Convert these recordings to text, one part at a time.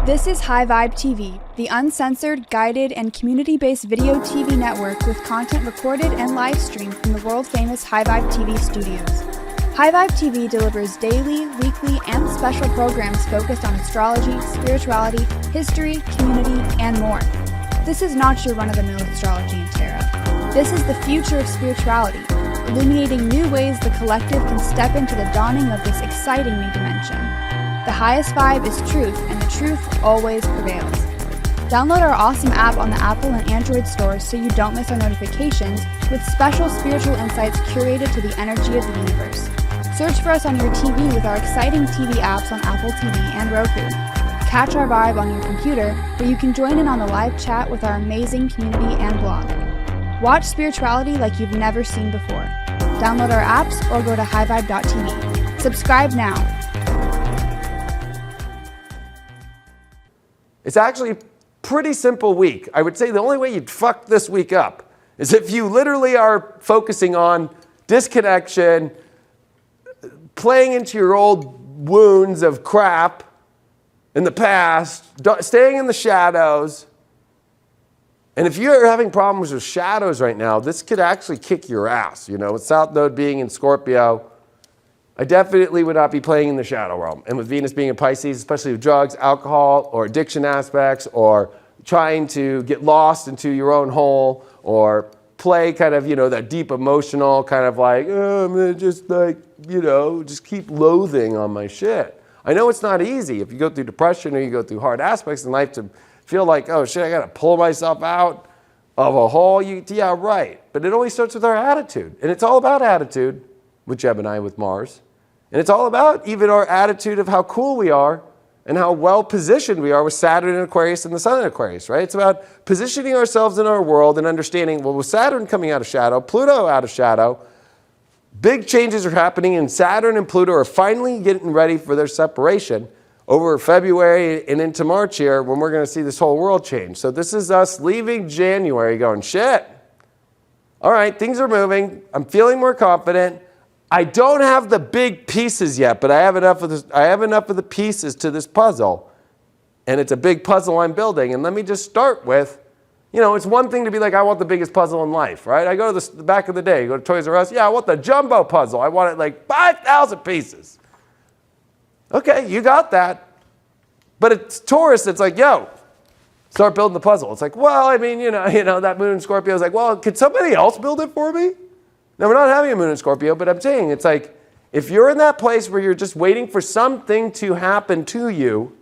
This is High Vibe TV, the uncensored, guided, and community-based video TV network with content recorded and live streamed from the world-famous High Vibe TV studios. High Vibe TV delivers daily, weekly, and special programs focused on astrology, spirituality, history, community, and more. This is not your run-of-the-mill astrology and tarot. This is the future of spirituality, illuminating new ways the collective can step into the dawning of this exciting new dimension. The highest vibe is truth, and the truth always prevails. Download our awesome app on the Apple and Android stores so you don't miss our notifications, with special spiritual insights curated to the energy of the universe. Search for us on your TV with our exciting TV apps on Apple TV and Roku. Catch our vibe on your computer, where you can join in on the live chat with our amazing community and blog. Watch spirituality like you've never seen before. Download our apps or go to highvibe.tv. Subscribe now. It's actually a pretty simple week. I would say the only way you'd fuck this week up is if you literally are focusing on disconnection, playing into your old wounds of crap in the past, staying in the shadows. And if you're having problems with shadows right now, this could actually kick your ass. You know, with South Node being in Scorpio, I definitely would not be playing in the shadow realm. And with Venus being in Pisces, especially with drugs, alcohol, or addiction aspects, or trying to get lost into your own hole, or play kind of, you know, that deep emotional kind of like, oh, I'm gonna just like, you know, just keep loathing on my shit. I know it's not easy if you go through depression or you go through hard aspects in life to feel like, oh shit, I gotta pull myself out of a hole. Yeah, right. But it always starts with our attitude. And it's all about attitude with Gemini, with Mars. And it's all about even our attitude of how cool we are and how well positioned we are with Saturn in Aquarius and the Sun in Aquarius, right? It's about positioning ourselves in our world and understanding, well, with Saturn coming out of shadow, Pluto out of shadow, big changes are happening, and Saturn and Pluto are finally getting ready for their separation over February and into March here, when we're going to see this whole world change. So this is us leaving January going, shit, all right, things are moving. I'm feeling more confident. I don't have the big pieces yet, but I have enough of this, I have enough of the pieces to this puzzle. And it's a big puzzle I'm building. And let me just start with, you know, it's one thing to be like, I want the biggest puzzle in life, right? I go to the back of the day, go to Toys R Us. Yeah, I want the jumbo puzzle. I want it like 5,000 pieces. Okay, you got that. But it's Taurus that's like, yo, start building the puzzle. It's like, well, I mean, you know, that moon in Scorpio is like, well, could somebody else build it for me? Now, we're not having a moon in Scorpio, but I'm saying it's like, if you're in that place where you're just waiting for something to happen to you,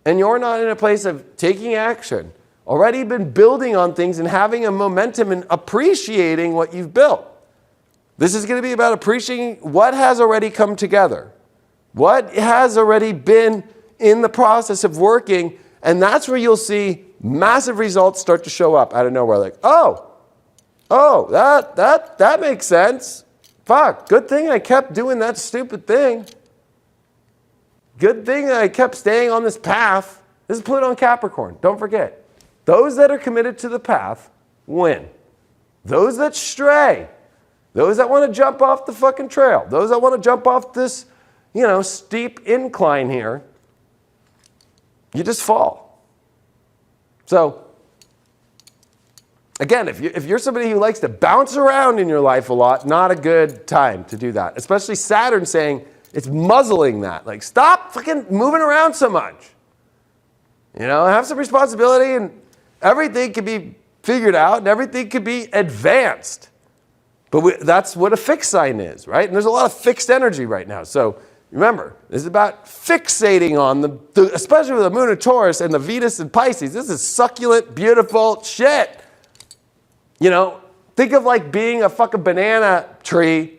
and you're not in a place of taking action, already been building on things and having a momentum and appreciating what you've built. This is going to be about appreciating what has already come together, what has already been in the process of working, and that's where you'll see massive results start to show up out of nowhere. Like, oh, that makes sense. Fuck, good thing I kept doing that stupid thing. Good thing that I kept staying on this path. This is Pluto in Capricorn. Don't forget, those that are committed to the path win. Those that stray, those that want to jump off the fucking trail, those that want to jump off this, you know, steep incline here, you just fall. So, again, if you're somebody who likes to bounce around in your life a lot, not a good time to do that. Especially Saturn saying it's muzzling that. Like, stop fucking moving around so much. You know, have some responsibility, and everything can be figured out and everything can be advanced. But that's what a fixed sign is, right? And there's a lot of fixed energy right now. So remember, this is about fixating on especially with the moon of Taurus and the Venus in Pisces. This is succulent, beautiful shit. You know, think of like being a fucking banana tree.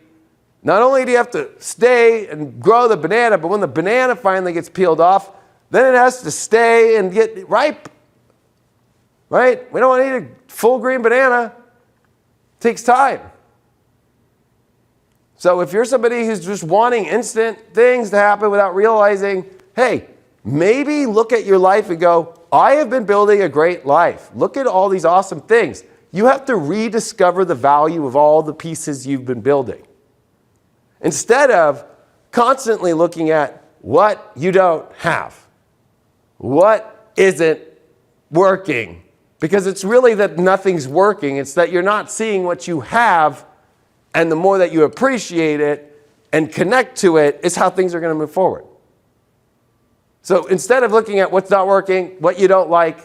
Not only do you have to stay and grow the banana, but when the banana finally gets peeled off, then it has to stay and get ripe. Right? We don't want to eat a full green banana. It takes time. So if you're somebody who's just wanting instant things to happen without realizing, hey, maybe look at your life and go, I have been building a great life. Look at all these awesome things. You have to rediscover the value of all the pieces you've been building. Instead of constantly looking at what you don't have. what isn't working. Because it's really that nothing's working. It's that you're not seeing what you have, and the more that you appreciate it and connect to it is how things are going to move forward. So instead of looking at what's not working, what you don't like,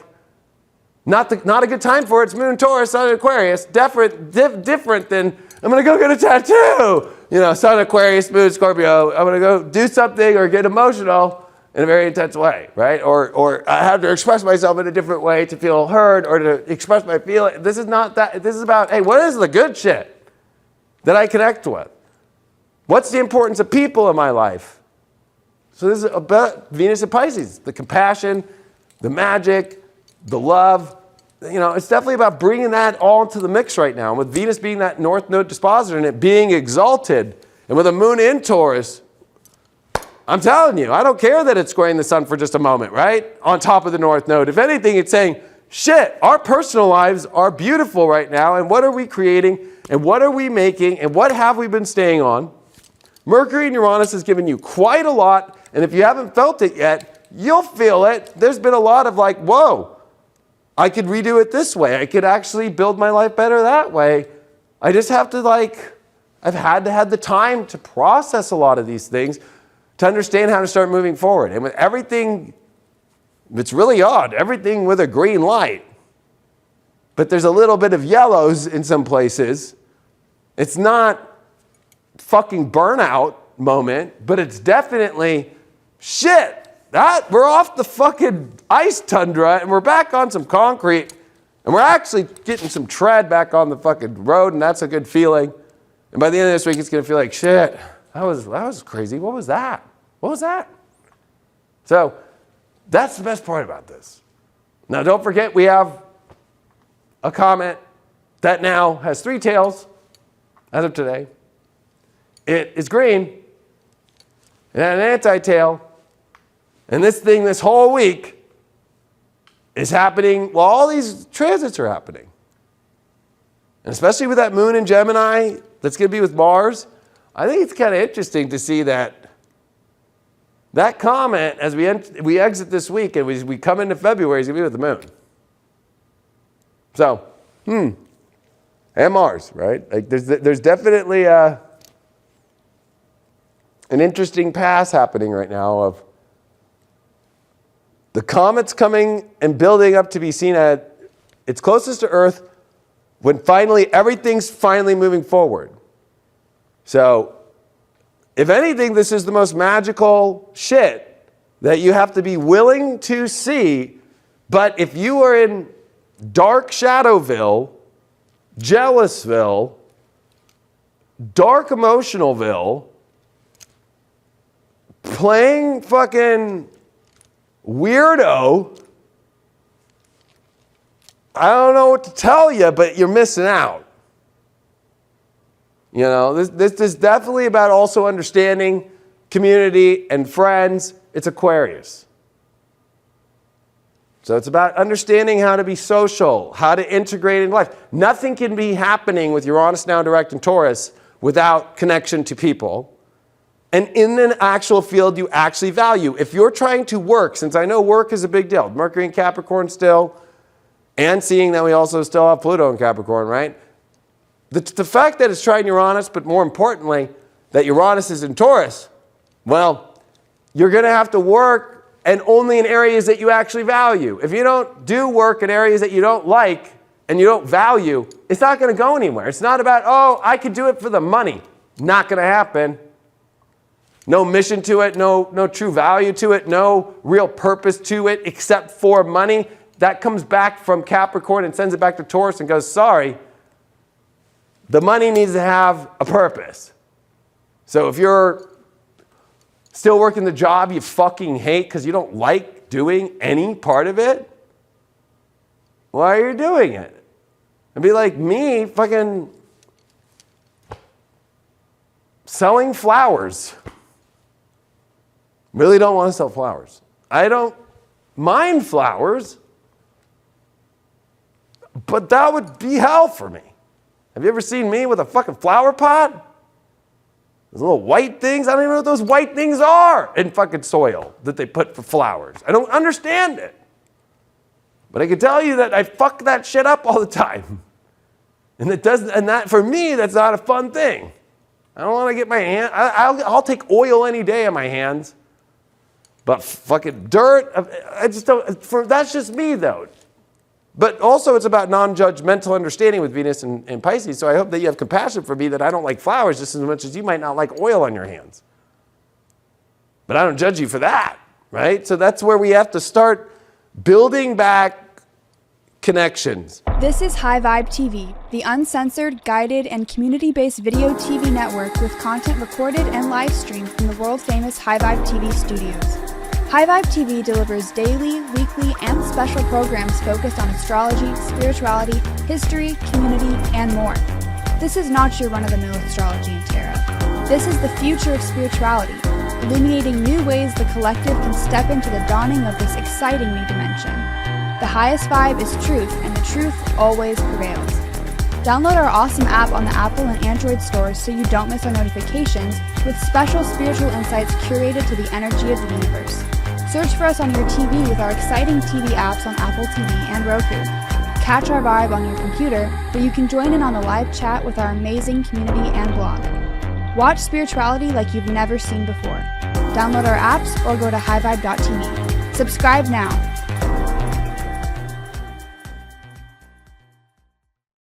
not a good time for it. It's Moon Taurus, Sun Aquarius. Different than I'm going to go get a tattoo. You know, Sun Aquarius, Moon Scorpio. I'm going to go do something or get emotional in a very intense way, right? Or I have to express myself in a different way to feel heard or to express my feeling. This is not that. This is about, hey, what is the good shit that I connect with? What's the importance of people in my life? So this is about Venus and Pisces, the compassion, the magic, the love. You know, it's definitely about bringing that all into the mix right now. And with Venus being that North Node dispositor and it being exalted, and with a Moon in Taurus, I'm telling you, I don't care that it's squaring the Sun for just a moment, right? On top of the North Node. If anything, it's saying, shit, our personal lives are beautiful right now, and what are we creating, and what are we making, and what have we been staying on? Mercury and Uranus has given you quite a lot, and if you haven't felt it yet, you'll feel it. There's been a lot of like, whoa, I could redo it this way. I could actually build my life better that way. I just have to I've had to have the time to process a lot of these things to understand how to start moving forward. And with everything, it's really odd, everything with a green light, but there's a little bit of yellows in some places. It's not fucking burnout moment, but it's definitely shit. We're off the fucking ice tundra and we're back on some concrete and we're actually getting some tread back on the fucking road, and that's a good feeling. And by the end of this week, it's gonna feel like shit. That was crazy. What was that? What was that? So that's the best part about this. Now, don't forget, we have a comet that now has 3 tails as of today. It is green. It had an anti-tail. And this thing this whole week is happening while all these transits are happening. And especially with that Moon in Gemini that's going to be with Mars, I think it's kind of interesting to see that comet, as we exit this week and we come into February, is going to be with the Moon. So, and Mars, right? Like there's definitely an interesting pass happening right now of the comet's coming and building up to be seen at its closest to Earth when everything's finally moving forward. So, if anything, this is the most magical shit that you have to be willing to see. But if you are in dark Shadowville, Jealousville, dark Emotionalville, playing fucking weirdo, I don't know what to tell you, but you're missing out. You know, this is definitely about also understanding community and friends. It's Aquarius. So it's about understanding how to be social, how to integrate in life. Nothing can be happening with Uranus now direct in Taurus without connection to people. And in an actual field you actually value. If you're trying to work, since I know work is a big deal, Mercury in Capricorn still, and seeing that we also still have Pluto in Capricorn, right? The fact that it's trying Uranus, but more importantly, that Uranus is in Taurus, well, you're going to have to work, and only in areas that you actually value. If you don't do work in areas that you don't like and you don't value, it's not going to go anywhere. It's not about, oh, I could do it for the money. Not going to happen. No mission to it, no true value to it, no real purpose to it except for money. That comes back from Capricorn and sends it back to Taurus and goes, sorry, the money needs to have a purpose. So if you're still working the job you fucking hate because you don't like doing any part of it, why are you doing it? It'd be like me fucking selling flowers. Really don't want to sell flowers. I don't mind flowers, but that would be hell for me. Have you ever seen me with a fucking flower pot? Those little white things, I don't even know what those white things are in fucking soil that they put for flowers. I don't understand it. But I can tell you that I fuck that shit up all the time. And that for me, that's not a fun thing. I don't want to get my hand, I'll take oil any day on my hands. But fucking dirt, I just don't, that's just me though. But also it's about non-judgmental understanding with Venus and Pisces. So I hope that you have compassion for me that I don't like flowers just as much as you might not like oil on your hands. But I don't judge you for that, right? So that's where we have to start building back connections. This is High Vibe TV, the uncensored, guided, and community-based video TV network with content recorded and live streamed from the world-famous High Vibe TV studios. High Vibe TV delivers daily, weekly, and special programs focused on astrology, spirituality, history, community, and more. This is not your run-of-the-mill astrology and tarot. This is the future of spirituality, illuminating new ways the collective can step into the dawning of this exciting new dimension. The highest vibe is truth, and the truth always prevails. Download our awesome app on the Apple and Android stores so you don't miss our notifications with special spiritual insights curated to the energy of the universe. Search for us on your TV with our exciting TV apps on Apple TV and Roku. Catch our vibe on your computer, where you can join in on the live chat with our amazing community and blog. Watch spirituality like you've never seen before. Download our apps or go to highvibe.tv. Subscribe now.